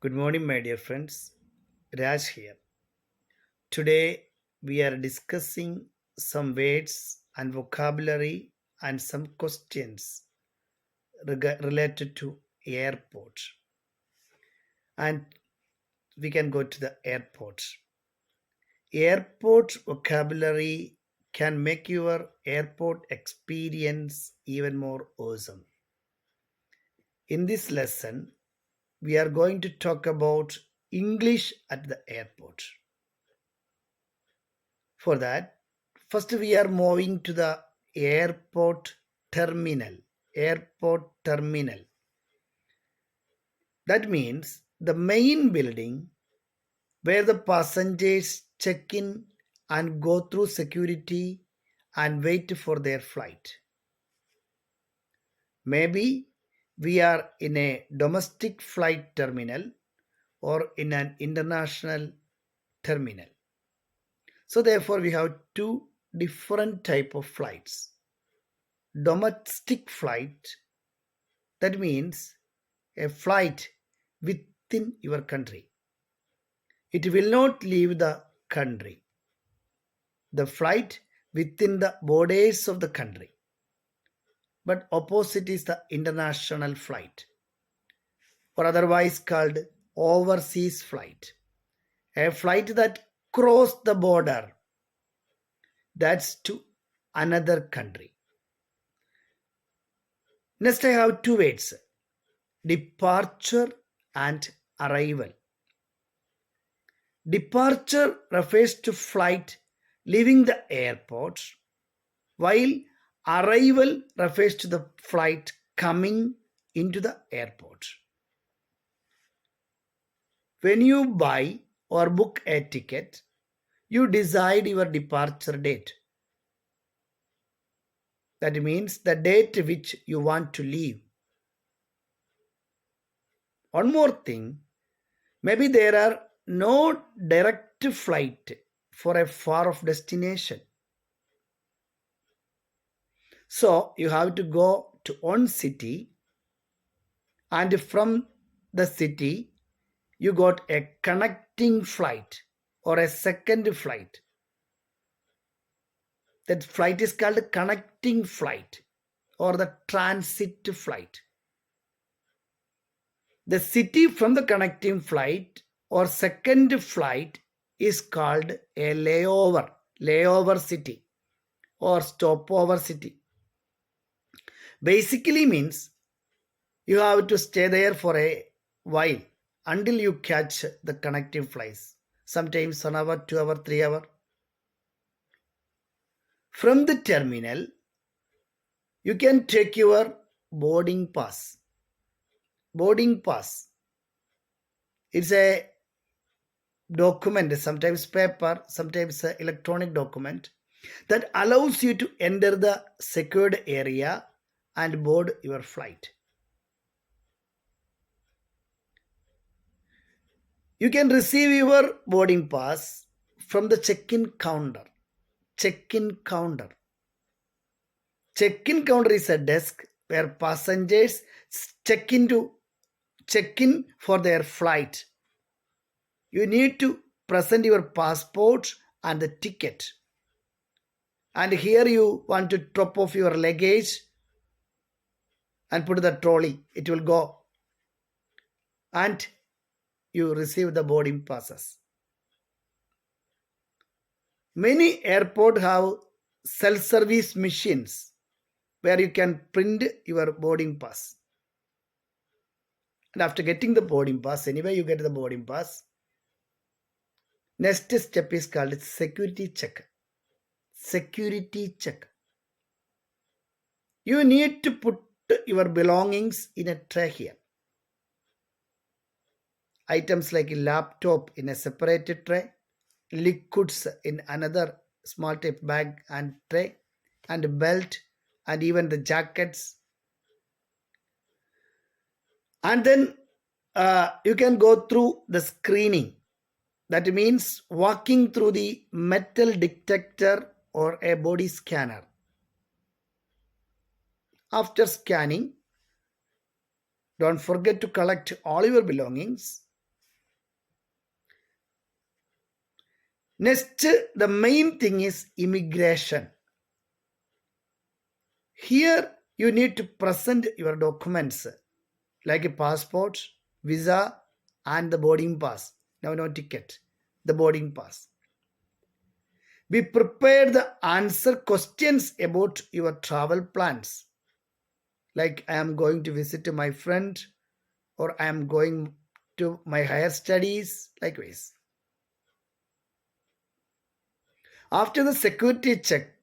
Good morning, my dear friends. Raj here. Today we are discussing some words and vocabulary and some questions related to airport. And we can go to the airport. Airport vocabulary can make your airport experience even more awesome. In this lesson, we are going to talk about English at the airport. For that, first we are moving to the airport terminal. Airport terminal. That means the main building where the passengers check in and go through security and wait for their flight. Maybe we are in a domestic flight terminal or in an international terminal. So therefore we have two different type of flights. Domestic flight, that means a flight within your country. It will not leave the country. The flight within the borders of the country. But opposite is the international flight, or otherwise called overseas flight. A flight that cross the border, that's to another country. Next I have two words, departure and arrival. Departure refers to flight leaving the airport, while arrival refers to the flight coming into the airport. When you buy or book a ticket, you decide your departure date. That means the date which you want to leave. One more thing, maybe there are no direct flight for a far off destination. So you have to go to one city, and from the city you got a connecting flight or a second flight. That flight is called connecting flight or the transit flight. The city from the connecting flight or second flight is called a layover city or stopover city. Basically means you have to stay there for a while until you catch the connecting flights. Sometimes 1 hour, 2 hour, 3 hour. From the terminal, you can take your boarding pass. Boarding pass. It's a document, sometimes paper, sometimes electronic document that allows you to enter the secured area and board your flight. You can receive your boarding pass from the check-in counter. Check-in counter. Check-in counter is a desk where passengers check in for their flight. You need to present your passport and the ticket. And here you want to drop off your luggage and put the trolley. It will go. And you receive the boarding passes. Many airports have self-service machines where you can print your boarding pass. And after getting the boarding pass, anyway you get the boarding pass. Next step is called security check. Security check. You need to put your belongings in a tray here. Items like a laptop in a separated tray, liquids in another small type bag and tray, and belt, and even the jackets. And then you can go through the screening. That means walking through the metal detector or a body scanner. After scanning, don't forget to collect all your belongings Next, the main thing is immigration. Here you need to present your documents like a passport, visa, and the boarding pass. Now, no ticket, the boarding pass. Be prepared to answer questions about your travel plans. Like I am going to visit my friend or I am going to my higher studies, likewise. After the security check,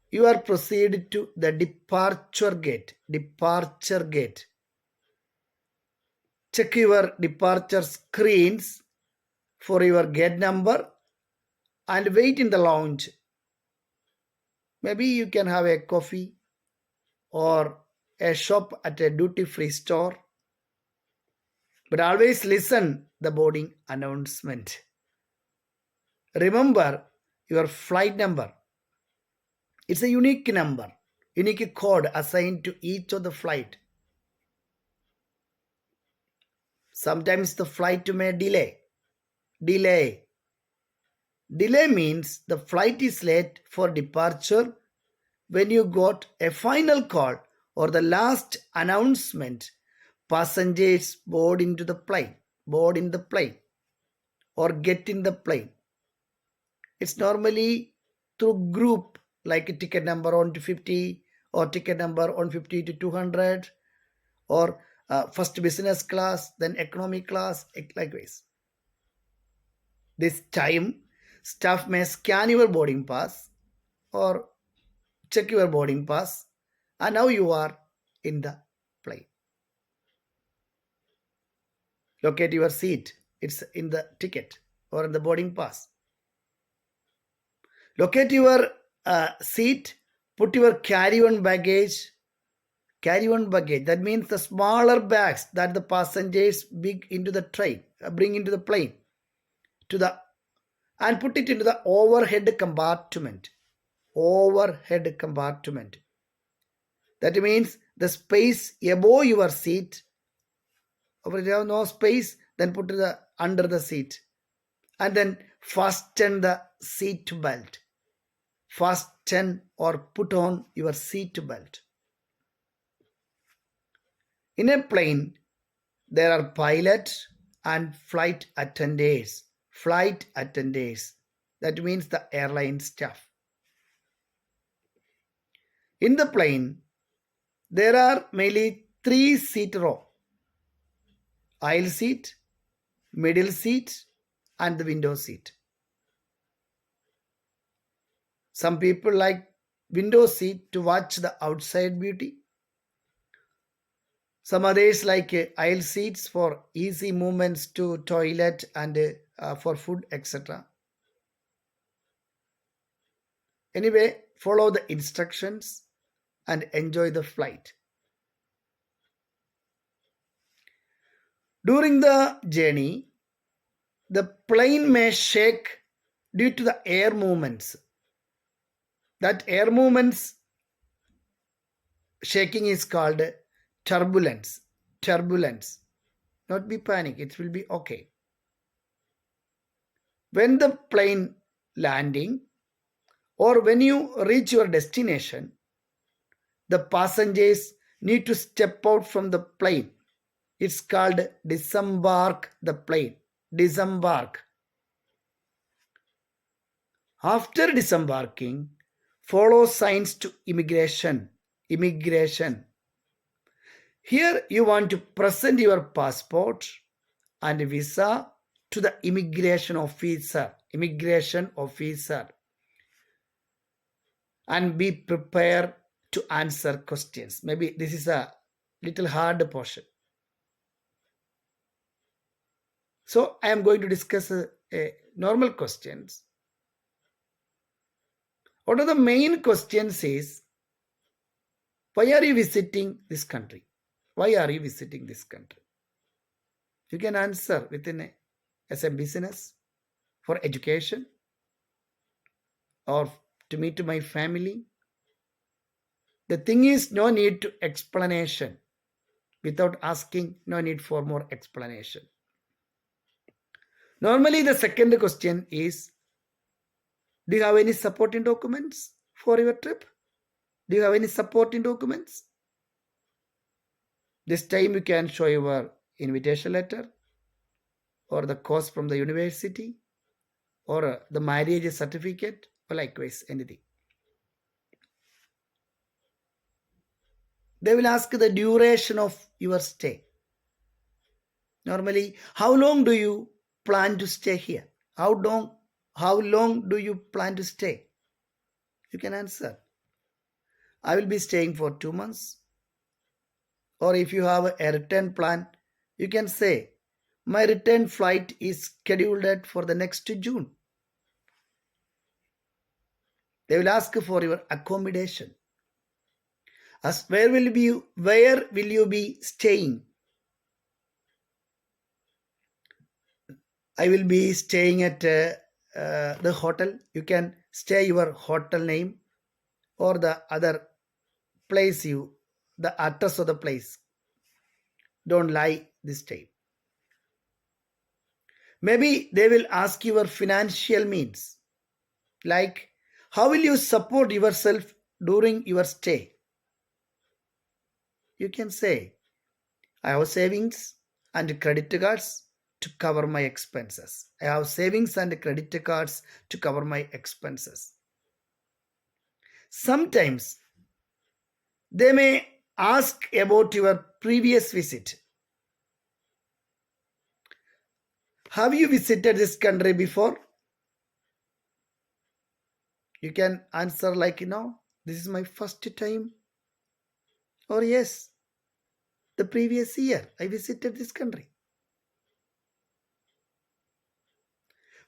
you are proceeded to the departure gate. Departure gate. Check your departure screens for your gate number and wait in the lounge. Maybe you can have a coffee or a shop at a duty-free store. But always listen the boarding announcement. Remember your flight number. It's a unique number, unique code assigned to each of the flight. Sometimes the flight may delay. Delay. Delay means the flight is late for departure when you got a final call or the last announcement. Passengers board into the plane, board in the plane, or get in the plane. It's normally through group like a ticket number 1 to 50 or ticket number 150 to 200 or first business class, then economy class, likewise. This time, staff may scan your boarding pass or check your boarding pass, and now you are in the plane. Locate your seat. It's in the ticket or in the boarding pass. Locate your seat. Put your carry-on baggage. Carry-on baggage. That means the smaller bags that the passengers bring into the train, bring into the plane, and put it into the overhead compartment. Overhead compartment. That means the space above your seat. If you have no space, then put it under the seat. And then fasten the seat belt. Fasten or put on your seat belt. In a plane, there are pilots and flight attendants. Flight attendants. That means the airline staff. In the plane, there are mainly 3 seat row. Aisle seat, middle seat, and the window seat. Some people like window seat to watch the outside beauty. Some others like aisle seats for easy movements to toilet and for food, etc. Anyway, follow the instructions and enjoy the flight. During the journey, the plane may shake due to the air movements. That air movements shaking is called turbulence. Turbulence. Not be panic, it will be okay. When the plane landing or when you reach your destination, the passengers need to step out from the plane. It's called disembark the plane. Disembark. After disembarking, follow signs to immigration. Immigration. Here you want to present your passport and visa to the immigration officer. Immigration officer. And be prepared to answer questions. Maybe this is a little hard portion. So I am going to discuss normal questions. One of the main questions is, why are you visiting this country? Why are you visiting this country? You can answer within as a business, for education, or to meet my family. The thing is, no need to explanation. Without asking, no need for more explanation. Normally, the second question is, Do you have any supporting documents for your trip? Do you have any supporting documents? This time you can show your invitation letter or the course from the university or the marriage certificate or likewise anything. They will ask the duration of your stay. Normally, how long do you plan to stay here? How long do you plan to stay? You can answer. I will be staying for 2 months. Or if you have a return plan, you can say, my return flight is scheduled for the next June. They will ask for your accommodation. As where will you be staying? I will be staying at the hotel. You can stay your hotel name or the other place the address of the place. Don't lie this time. Maybe they will ask your financial means. Like, how will you support yourself during your stay? You can say, I have savings and credit cards to cover my expenses. I have savings and credit cards to cover my expenses. Sometimes they may ask about your previous visit. Have you visited this country before? You can answer like, this is my first time. Or yes, the previous year I visited this country.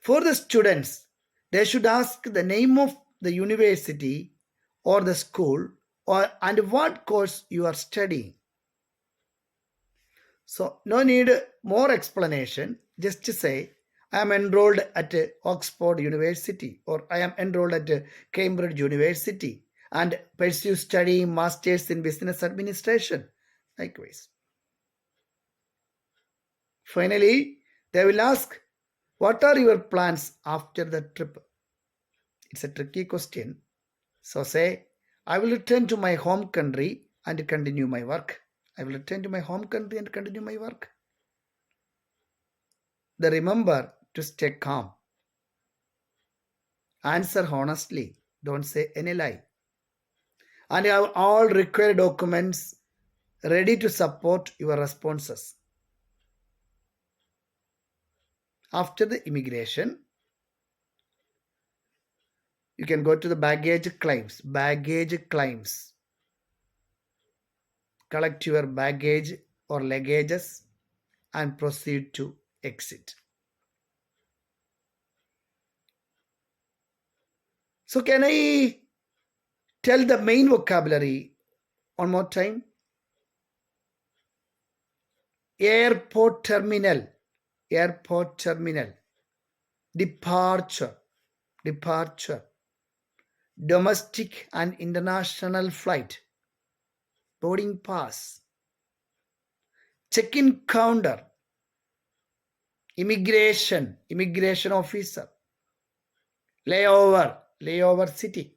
For the students, they should ask the name of the university or the school and what course you are studying. So no need more explanation. Just to say, I am enrolled at Oxford University or I am enrolled at Cambridge University and pursue studying masters in business administration. Likewise. Finally, they will ask, what are your plans after the trip? It's a tricky question. So say, I will return to my home country and continue my work. I will return to my home country and continue my work. They remember to stay calm. Answer honestly. Don't say any lie. And you have all required documents ready to support your responses. After the immigration, you can go to the baggage claims. Baggage claims. Collect your baggage or luggages and proceed to exit. So can I tell the main vocabulary one more time? Airport terminal. Airport terminal. Departure. Departure. Domestic and international flight. Boarding pass. Check-in counter. Immigration. Immigration officer. Layover. Layover city.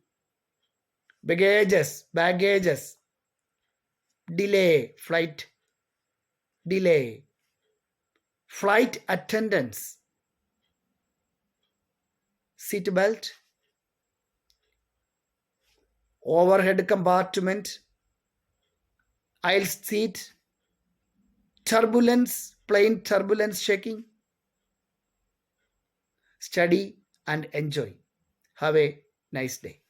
Baggages. Baggages. Delay. Flight delay. Flight attendants. Seatbelt. Overhead compartment. Aisle seat. Turbulence. Plane turbulence checking. Study and enjoy. Have a nice day.